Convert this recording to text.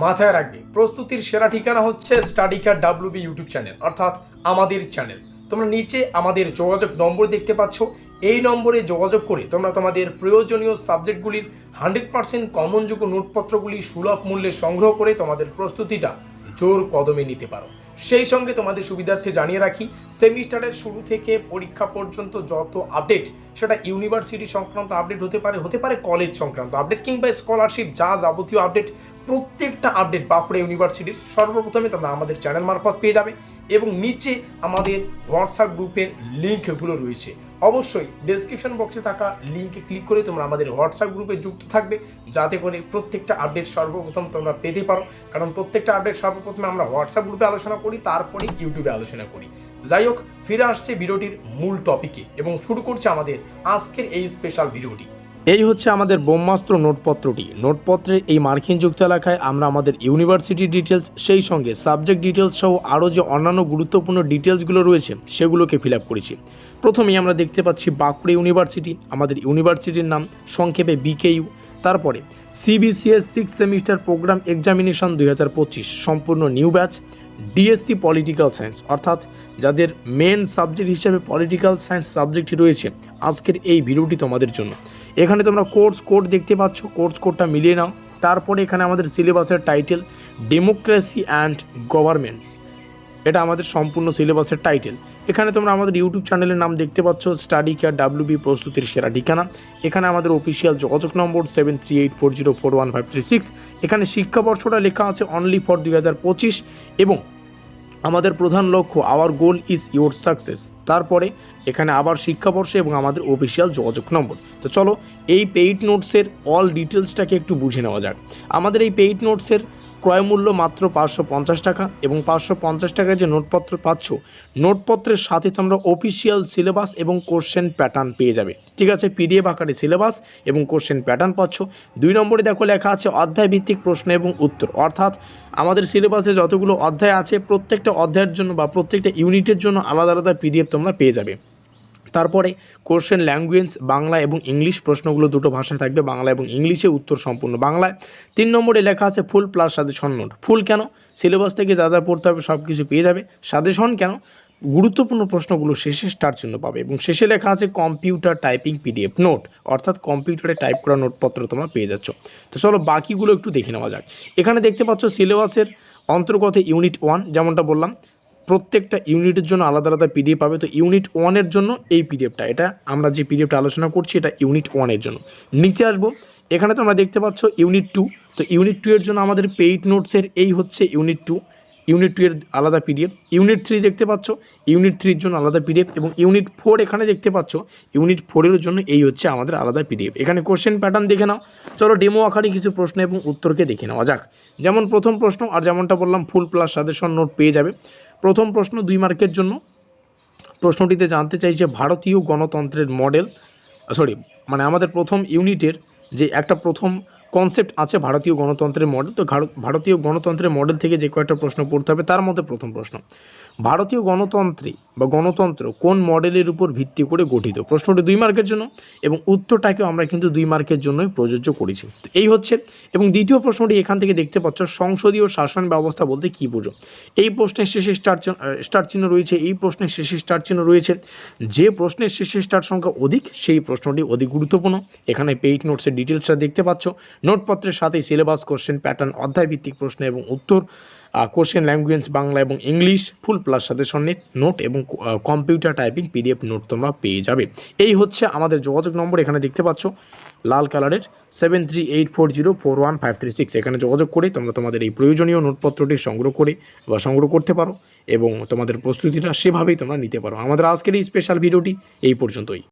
মাথায় রাখবে প্রস্তুতির সেরা ঠিকানা হচ্ছে স্টাডিকার ডাব্লিউবি ইউটিউব চ্যানেল, অর্থাৎ আমাদের চ্যানেল। তোমরা নিচে আমাদের যোগাযোগ নম্বর দেখতে পাচ্ছ, এই নম্বরে যোগাযোগ করে তোমরা তোমাদের প্রয়োজনীয় সাবজেক্টগুলির 100% কমনযোগ্য নোটপত্রগুলি সুলভ মূল্যে সংগ্রহ করে তোমাদের প্রস্তুতিটা জোর কদমে নিতে পারো। সেই সঙ্গে তোমাদের সুবিধার্থে জানিয়ে রাখি, সেমিস্টারের শুরু থেকে পরীক্ষা পর্যন্ত যত আপডেট, সেটা ইউনিভার্সিটি সংক্রান্ত আপডেট হতে পারে কলেজ সংক্রান্ত আপডেট কিংবা স্কলারশিপ, যা যাবতীয় আপডেট, প্রত্যেকটা আপডেট বাঁকুড়া ইউনিভার্সিটির সর্বপ্রথমে তোমরা আমাদের চ্যানেল মারফত পেয়ে যাবে। এবং নিচে আমাদের হোয়াটসঅ্যাপ গ্রুপের লিঙ্কগুলো রয়েছে, অবশ্যই ডেসক্রিপশন বক্সে থাকা লিঙ্কে ক্লিক করে তোমরা আমাদের হোয়াটসঅ্যাপ গ্রুপে যুক্ত থাকবে, যাতে করে প্রত্যেকটা আপডেট সর্বপ্রথম তোমরা পেতে পারো। কারণ প্রত্যেকটা আপডেট সর্বপ্রথমে আমরা হোয়াটসঅ্যাপ গ্রুপে আলোচনা করি, তারপরে ইউটিউবে আলোচনা করি। যাই হোক, ফিরে আসছে ভিডিওটির মূল টপিকে এবং শুরু করছে আমাদের আজকের এই স্পেশাল ভিডিওটি। এই হচ্ছে আমাদের ব্রহ্মাস্ত্র নোটপত্রটি। নোটপত্রের এই মার্কিনযুক্ত এলাকায় আমরা আমাদের ইউনিভার্সিটি ডিটেলস, সেই সঙ্গে সাবজেক্ট ডিটেলস সহ আরও যে অন্যান্য গুরুত্বপূর্ণ ডিটেলসগুলো রয়েছে সেগুলোকে ফিল আপ করেছি। প্রথমেই আমরা দেখতে পাচ্ছি বাঁকুড়া ইউনিভার্সিটি, আমাদের ইউনিভার্সিটির নাম সংক্ষেপে বিকেইউ। তারপরে সিবিসিএস 6 সেমিস্টার প্রোগ্রাম এক্সামিনেশন 2025 সম্পূর্ণ new batch, DSC political science, অর্থাৎ যাদের মেন সাবজেক্ট হিসেবে পলিটিক্যাল সায়েন্স সাবজেক্টটি রয়েছে, আজকের এই ভিডিওটি তোমাদের জন্য। এখানে তোমরা কোর্স কোড দেখতে পাচ্ছ, কোর্স কোডটা মিলিয়ে নাও। তারপরে এখানে আমাদের সিলেবাসের টাইটেল ডেমোক্রেসি অ্যান্ড গভর্নমেন্টস, এটা আমাদের সম্পূর্ণ সিলেবাসের টাইটেল। এখানে তোমরা আমাদের ইউটিউব চ্যানেলের নাম দেখতে পাচ্ছ, স্টাডি কেয়ার ডাব্লিউবি প্রস্তুতির সেরা ঠিকানা। এখানে আমাদের অফিসিয়াল যোগাযোগ নম্বর 7384041536। এখানে শিক্ষাবর্ষটা লেখা আছে অনলি ফর 2025 এবং আমাদের প্রধান লক্ষ্য hour goal is your success. তারপরে এখানে আবার শিক্ষাবর্ষ এবং আমাদের অফিসিয়াল যোগাযোগ নম্বর। তো চলো এই পেইড নোটসের অল ডিটেলসটাকে একটু বুঝে নেওয়া যাক। আমাদের এই পেইড নোটসের ক্রয় মূল্য মাত্র 550 টাকা এবং 550 টাকায় যে নোটপত্র পাচ্ছ, নোটপত্রের সাথে তোমরা অফিসিয়াল সিলেবাস এবং কোশ্চেন প্যাটার্ন পেয়ে যাবে। ঠিক আছে, পিডিএফ আকারে সিলেবাস এবং কোশ্চেন প্যাটার্ন পাচ্ছ। 2 নম্বরে দেখো লেখা আছে অধ্যায় ভিত্তিক প্রশ্ন এবং উত্তর, অর্থাৎ আমাদের সিলেবাসে যতগুলো অধ্যায় আছে প্রত্যেকটা অধ্যায়ের জন্য বা প্রত্যেকটা ইউনিটের জন্য আলাদা আলাদা পিডিএফ তোমরা পেয়ে যাবে। তারপরে কোশ্চেন ল্যাঙ্গুয়েজ বাংলা এবং ইংলিশ, প্রশ্নগুলো দুটো ভাষায় থাকবে, বাংলা এবং ইংলিশে, উত্তর সম্পূর্ণ বাংলায়। 3 নম্বরে লেখা আছে ফুল প্লাস সাজেশন নোট। ফুল কেন? সিলেবাস থেকে যা যা পড়তে হবে সব কিছু পেয়ে যাবে। সাজেশন কেন? গুরুত্বপূর্ণ প্রশ্নগুলো শেষে স্টার চিহ্ন পাবে। এবং শেষে লেখা আছে কম্পিউটার টাইপিং পিডিএফ নোট, অর্থাৎ কম্পিউটারে টাইপ করা নোটপত্র তোমরা পেয়ে যাচ্ছ। তো চলো বাকিগুলো একটু দেখে নেওয়া যাক। এখানে দেখতে পাচ্ছ সিলেবাসের অন্তর্গত ইউনিট 1, যেমনটা বললাম প্রত্যেকটা ইউনিটের জন্য আলাদা আলাদা পিডিএফ পাবে। তো ইউনিট 1-এর জন্য এই পিডিএফটা, এটা আমরা যে পিডিএফটা আলোচনা করছি এটা ইউনিট 1-এর জন্য। নিচে আসবো, এখানে তোমরা দেখতে পাচ্ছ ইউনিট 2। তো ইউনিট 2-এর জন্য আমাদের পেইড নোটসের এই হচ্ছে ইউনিট 2। ইউনিট 2-এর আলাদা পিডিএফ। ইউনিট 3 দেখতে পাচ্ছ, ইউনিট 3-এর জন্য আলাদা পিডিএফ। এবং ইউনিট 4 এখানে দেখতে পাচ্ছ, ইউনিট 4-এর জন্য এই হচ্ছে আমাদের আলাদা পিডিএফ। এখানে কোশ্চেন প্যাটার্ন দেখে নাও। চলো ডেমো আকারে কিছু প্রশ্ন এবং উত্তরকে দেখে নেওয়া যাক। যেমন প্রথম প্রশ্ন, আর যেমনটা বললাম ফুল প্লাস সাজেশন নোট পেয়ে যাবে। প্রথম প্রশ্ন 2 মার্কের জন্য। প্রশ্নটিতে জানতে চাইছে ভারতীয় গণতন্ত্রের মডেল, আমাদের প্রথম ইউনিটের যে একটা প্রথম কনসেপ্ট আছে ভারতীয় গণতন্ত্রের মডেল। তো ভারতীয় গণতন্ত্রের মডেল থেকে যে কয়েকটা প্রশ্ন পড়তে হবে, তার মধ্যে প্রথম প্রশ্ন, ভারতীয় গণতন্ত্র কোন মডেলের উপর ভিত্তি করে গঠিত? প্রশ্নটি 2 মার্কের জন্য এবং উত্তরটাকেও আমরা কিন্তু 2 মার্কের জন্যই প্রযোজ্য করেছি। তো এই হচ্ছে। এবং দ্বিতীয় প্রশ্নটি এখান থেকে দেখতে পাচ্ছ সংসদীয় শাসন ব্যবস্থা বলতে কী বোঝো? এই প্রশ্নের শেষে স্টার চিহ্ন রয়েছে, এই প্রশ্নের শেষে স্টার চিহ্ন রয়েছে। যে প্রশ্নের শেষে স্টার সংখ্যা অধিক সেই প্রশ্নটি অধিক গুরুত্বপূর্ণ। এখানে পেইড নোটসের ডিটেলসটা দেখতে পাচ্ছ। নোটপত্রের সাথে সিলেবাস, কোশ্চেন প্যাটার্ন, অধ্যায় ভিত্তিক প্রশ্ন এবং উত্তর, কোশ্চেন ল্যাঙ্গুয়েজ বাংলা এবং ইংলিশ, ফুল প্লাস সাজেশন নোট এবং কম্পিউটার টাইপিং পিডিএফ নোট তোমরা পেয়ে যাবে। এই হচ্ছে আমাদের যোগাযোগ নম্বর, এখানে দেখতে পাচ্ছ লাল কালারের 7384041536। এখানে যোগাযোগ করে তোমরা তোমাদের এই প্রয়োজনীয় নোটপত্রটি সংগ্রহ করতে পারো এবং তোমাদের প্রস্তুতিটা সেভাবেই তোমরা নিতে পারো। আমাদের আজকের এই স্পেশাল ভিডিওটি এই পর্যন্তই।